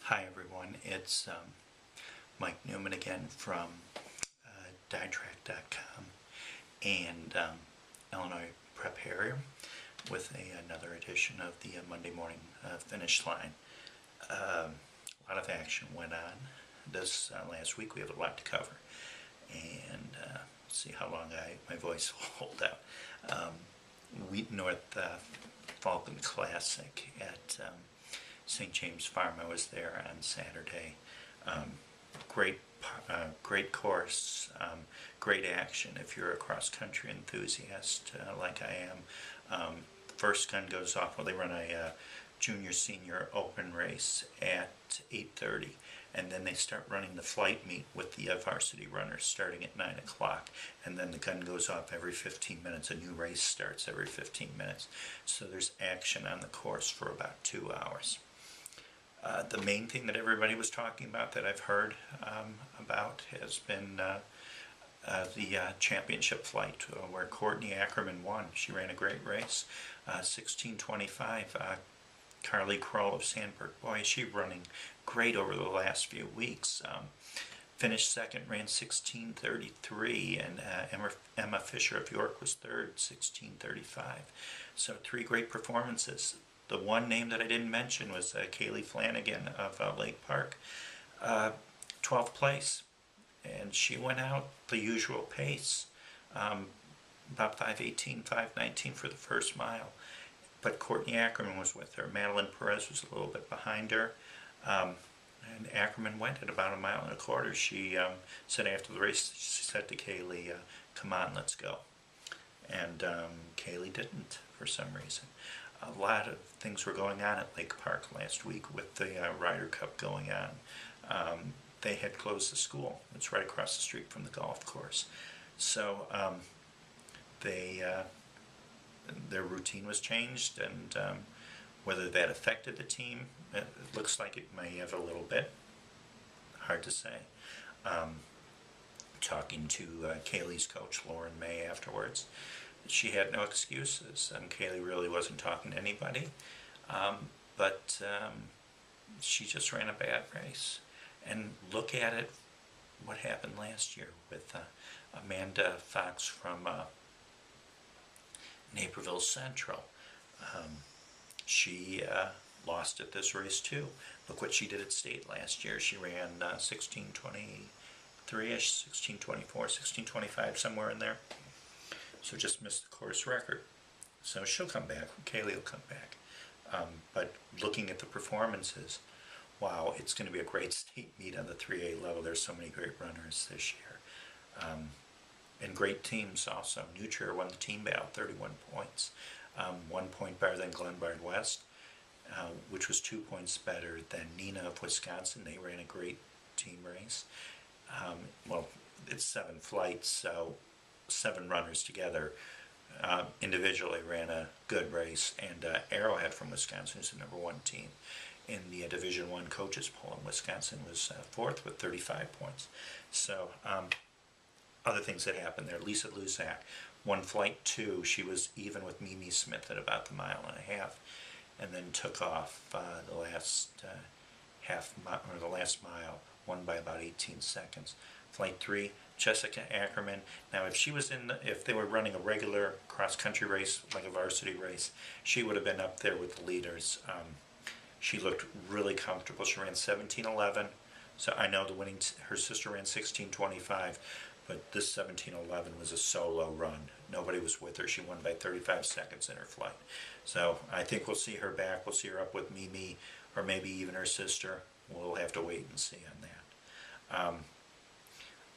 Hi everyone, it's Mike Newman again from DieTrack.com and Illinois Prep Harrier with another edition of the Monday morning finish line. A lot of action went on this last week. We have a lot to cover, and see how long my voice will hold out. Wheat North Falcon Classic at St. James Farm. I was there on Saturday. Great course, great action if you're a cross-country enthusiast like I am. First gun goes off. Well, they run a junior-senior open race at 8:30, and then they start running the flight meet with the varsity runners starting at 9 o'clock, and then the gun goes off every 15 minutes. A new race starts every 15 minutes. So there's action on the course for about 2 hours. The main thing that everybody was talking about that I've heard about has been the championship flight where Courtney Ackerman won. She ran a great race, 16:25. Carly Kroll of Sandburg, boy, is she running great over the last few weeks. Finished second, ran 16:33, and Emma Fisher of York was third, 16:35. So three great performances. The one name that I didn't mention was Kaylee Flanagan of Lake Park, 12th place, and she went out the usual pace, about 5:18, 5:19 for the first mile. But Courtney Ackerman was with her. Madeline Perez was a little bit behind her, and Ackerman went at about 1.25 miles. She said after the race, she said to Kaylee, "Come on, let's go." And Kaylee didn't for some reason. A lot of things were going on at Lake Park last week with the Ryder Cup going on. They had closed the school. It's right across the street from the golf course. So their routine was changed, and whether that affected the team, it looks like it may have a little bit. Hard to say. Talking to Kaylee's coach, Lauren May, afterwards, she had no excuses, and Kaylee really wasn't talking to anybody, but she just ran a bad race. And look at it, what happened last year with Amanda Fox from Naperville Central. She lost at this race too. Look what she did at state last year. She ran 16:23-ish, 16:24, 16:25, somewhere in there. So just missed the course record. So she'll come back. Kaylee will come back. But looking at the performances, wow, it's going to be a great state meet on the 3A level. There's so many great runners this year. And great teams also. New Trier won the team battle, 31 points. 1 point better than Glenbard West, which was 2 points better than Nina of Wisconsin. They ran a great team race. Well, it's 7 flights, so 7 runners together individually ran a good race, and Arrowhead from Wisconsin is the #1 team in the Division I coaches poll, and Wisconsin was 4th with 35 points. So other things that happened there. Lisa Luzak won flight 2. She was even with Mimi Smith at about the 1.5 miles, and then took off the last the last mile, won by about 18 seconds. Flight 3, Jessica Ackerman. Now, if they were running a regular cross-country race, like a varsity race, she would have been up there with the leaders. She looked really comfortable. She ran 17:11. So I know her sister ran 16:25, but this 17:11 was a solo run. Nobody was with her. She won by 35 seconds in her flight. So I think we'll see her back. We'll see her up with Mimi, or maybe even her sister. We'll have to wait and see on that.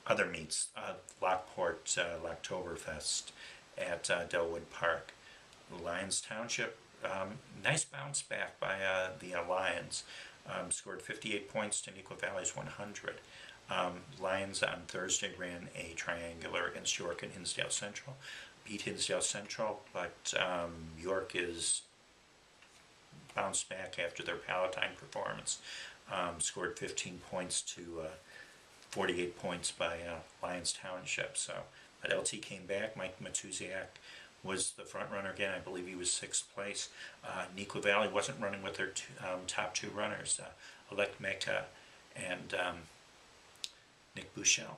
Other meets, Lockport Locktoberfest at Delwood Park. Lions Township, nice bounce back by the Lions. Scored 58 points to Neuqua Valley's 100. Lions on Thursday ran a triangular against York and Hinsdale Central. Beat Hinsdale Central, but York is bounced back after their Palatine performance. Scored 15 points to 48 points by Lions Township. So, but LT came back. Mike Matuziak was the front runner again. I believe he was 6th place. Nico Valley wasn't running with their top 2 runners, Alec Mecca and Nick Buchel.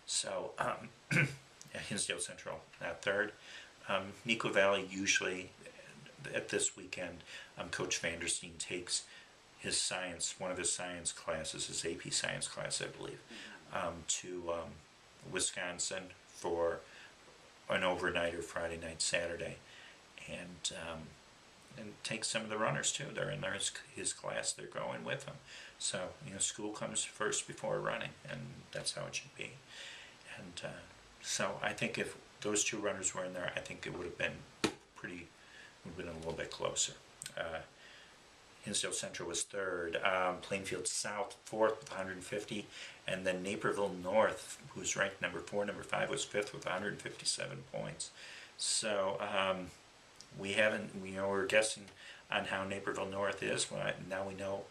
So Hinsdale Central third. Nico Valley usually at this weekend, Coach Vanderstein takes his science, one of his science classes, his AP science class, I believe, to Wisconsin for an overnight or Friday night, Saturday, and take some of the runners too. They're in his class. They're going with him. So school comes first before running, and that's how it should be. And so I think if those 2 runners were in there, I think it would have been a little bit closer. Hinsdale Central was 3rd, Plainfield South 4th with 150, and then Naperville North, who's ranked number 4, number 5, was 5th with 157 points. So we're guessing on how Naperville North is. Well, now we know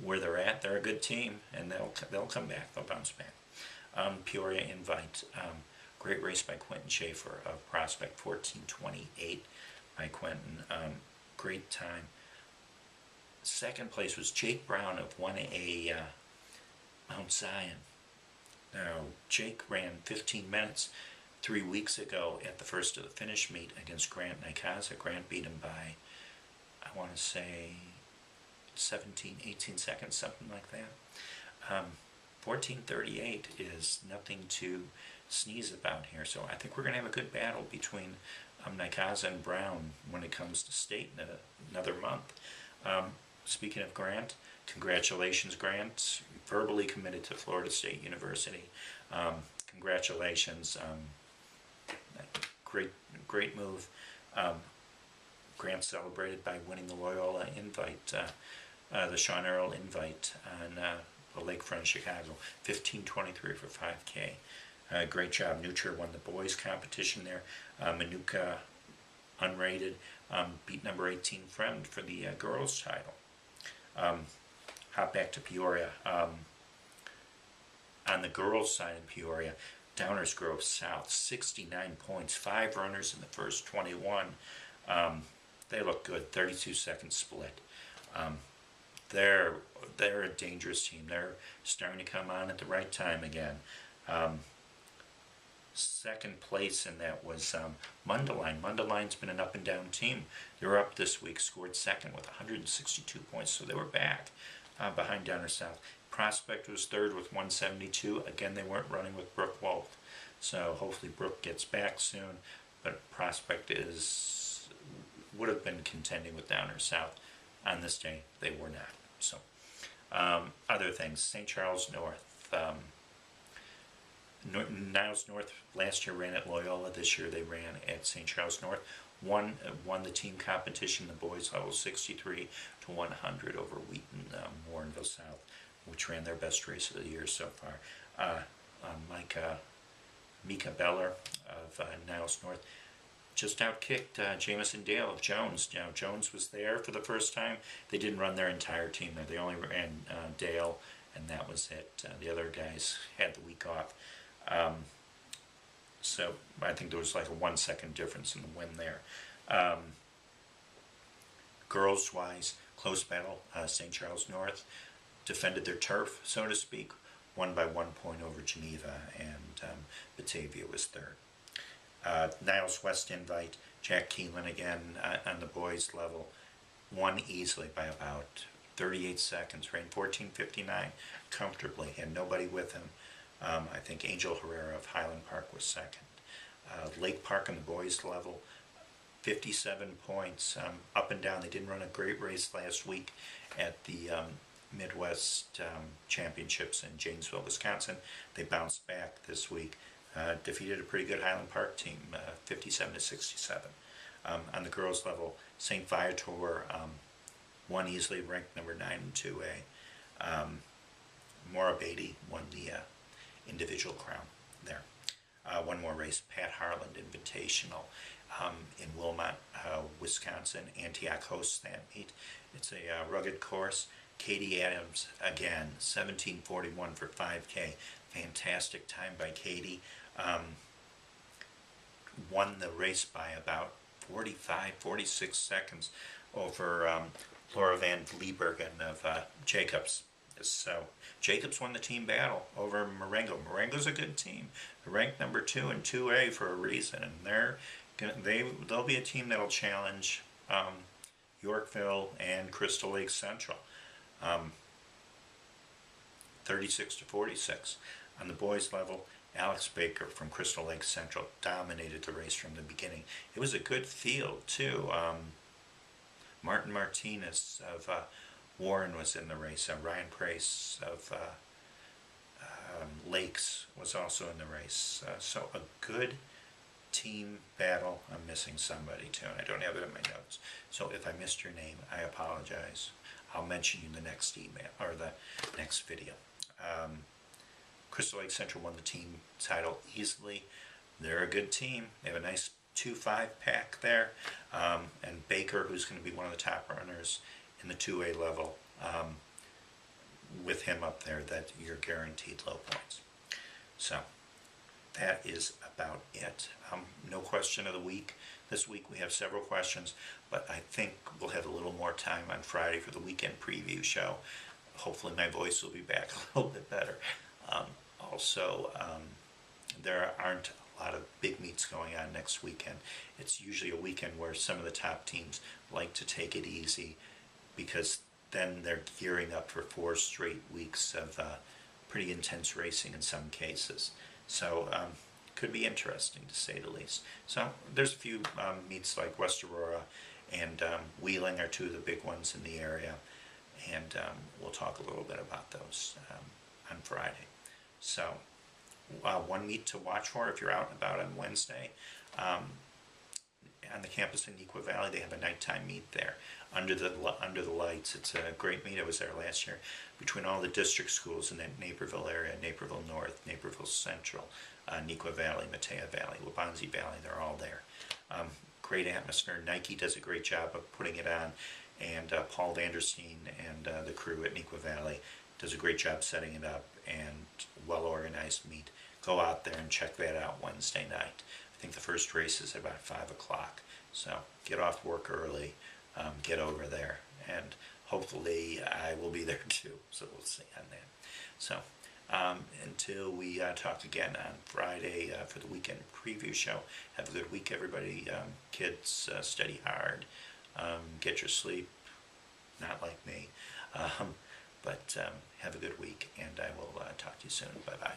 where they're at. They're a good team, and they'll come back. They'll bounce back. Peoria Invite, great race by Quentin Schaefer of Prospect, 14:28 by Quentin. Great time. 2nd place was Jake Brown of 1A Mount Zion. Now, Jake ran 15 minutes 3 weeks ago at the first of the finish meet against Grant Nykaza. Grant beat him by, I want to say, 17, 18 seconds, something like that. 14:38 is nothing to sneeze about here. So I think we're going to have a good battle between Nykaza and Brown when it comes to state in another month. Speaking of Grant, congratulations, Grant. Verbally committed to Florida State University. Congratulations. Great move. Grant celebrated by winning the Loyola Invite, the Sean Earl Invite on the lakefront of Chicago, 15:23 for 5K. Great job. Nutcher won the boys competition there. Manuka, unrated, beat number 18 Friend for the girls title. Hop back to Peoria. On the girls' side in Peoria, Downers Grove South, 69 points, 5 runners in the first 21. They look good, 32 second split. They're a dangerous team. They're starting to come on at the right time again. 2nd place in that was Mundelein. Mundeline's been an up and down team. They were up this week, scored 2nd with 162 points, so they were back behind Downer South. Prospect was 3rd with 172. Again, they weren't running with Brooke Wolf, so hopefully Brooke gets back soon. But Prospect would have been contending with Downer South on this day. They were not. So other things, St. Charles North. Niles North last year ran at Loyola. This year they ran at St. Charles North. Won the team competition, the boys level, 63 to 100 over Wheaton, Warrenville South, which ran their best race of the year so far. Mika Beller of Niles North just outkicked Jamison Dale of Jones. Now, Jones was there for the first time. They didn't run their entire team there. They only ran Dale, and that was it. The other guys had the week off. So I think there was like a 1 second difference in the win there. Girls-wise, close battle. St. Charles North defended their turf, so to speak, won by 1 point over Geneva, and Batavia was 3rd. Niles West Invite, Jack Keelan again on the boys level, won easily by about 38 seconds, ran 14:59 comfortably, had nobody with him. I think Angel Herrera of Highland Park was 2nd. Lake Park on the boys level, 57 points, up and down. They didn't run a great race last week at the Midwest Championships in Janesville, Wisconsin. They bounced back this week, defeated a pretty good Highland Park team, 57 to 67. On the girls level, St. Viator won easily, ranked number 9 in 2A. Maura Beatty won the individual crown there. One more race, Pat Harland Invitational in Wilmot, Wisconsin. Antioch hosts that meet. It's a rugged course. Katie Adams again, 17:41 for 5K. Fantastic time by Katie. Won the race by about 46 seconds over Laura Van Vliebergen of Jacobs. So Jacobs won the team battle over Marengo. Marengo's a good team. They're ranked number 2 in 2A for a reason, and they'll be a team that'll challenge Yorkville and Crystal Lake Central. 36-46. On the boys level, Alex Baker from Crystal Lake Central dominated the race from the beginning. It was a good field too. Martin Martinez of Warren was in the race. Ryan Price of Lakes was also in the race. So a good team battle. I'm missing somebody too, and I don't have it in my notes. So if I missed your name, I apologize. I'll mention you in the next email or the next video. Crystal Lake Central won the team title easily. They're a good team. They have a nice 2-5 pack there. And Baker, who's going to be one of the top runners in the 2A level, with him up there, that you're guaranteed low points. So that is about it. No question of the week. This week we have several questions, but I think we'll have a little more time on Friday for the weekend preview show. Hopefully my voice will be back a little bit better. Also, there aren't a lot of big meets going on next weekend. It's usually a weekend where some of the top teams like to take it easy, because then they're gearing up for 4 straight weeks of pretty intense racing in some cases. So could be interesting, to say the least. So there's a few meets like West Aurora and Wheeling are 2 of the big ones in the area, and we'll talk a little bit about those on Friday. So one meet to watch for if you're out and about on Wednesday. On the campus in Neuqua Valley, they have a nighttime meet there under the lights. It's a great meet. I was there last year, between all the district schools in the Naperville area: Naperville North, Naperville Central, Neuqua Valley, Matea Valley, Waubonsie Valley. They're all there. Great atmosphere. Nike does a great job of putting it on, and Paul Vandersteen and the crew at Neuqua Valley does a great job setting it up, and well-organized meet. Go out there and check that out Wednesday night. I think the first race is at about 5 o'clock. So get off work early, get over there, and hopefully I will be there too. So we'll see on that. So until we talk again on Friday for the weekend preview show, have a good week, everybody. Kids, study hard, get your sleep, not like me. But have a good week, and I will talk to you soon. Bye-bye.